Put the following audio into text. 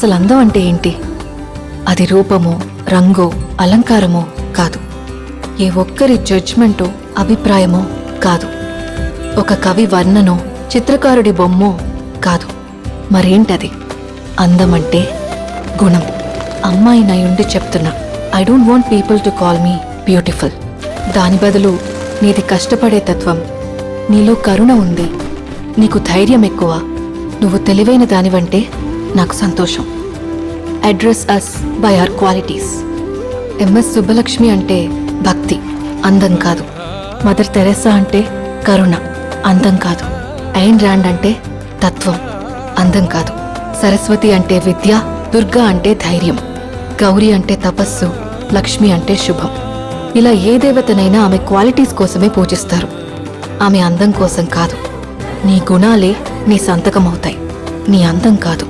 అసలు అందం అంటే ఏంటి? అది రూపమో, రంగో, అలంకారమో కాదు. ఏ ఒక్కరి జడ్జ్మెంటో, అభిప్రాయమో కాదు. ఒక కవి వర్ణనో, చిత్రకారుడి బొమ్మో కాదు. మరేంటది? అందమంటే గుణం. అమ్మాయి నయుండి చెప్తున్నా, I don't want people to call me beautiful. దాని బదులు నీది కష్టపడే తత్వం, నీలో కరుణ ఉంది, నీకు ధైర్యం ఎక్కువ, నువ్వు తెలివైన దానివంటే నాకు సంతోషం. Address us by our qualities. MS Subbulakshmi అంటే భక్తి, అందం కాదు. మదర్ తెరెసా అంటే కరుణ, అందం కాదు. ఐన్ ర్యాండ్ అంటే తత్వం, అందం కాదు. సరస్వతి అంటే విద్య, దుర్గా అంటే ధైర్యం, గౌరీ అంటే తపస్సు, లక్ష్మి అంటే శుభం. ఇలా ఏ దేవతనైనా ఆమె క్వాలిటీస్ కోసమే పూజిస్తారు, ఆమె అందం కోసం కాదు. నీ గుణాలే నీ సంతకమవుతాయి, నీ అందం కాదు.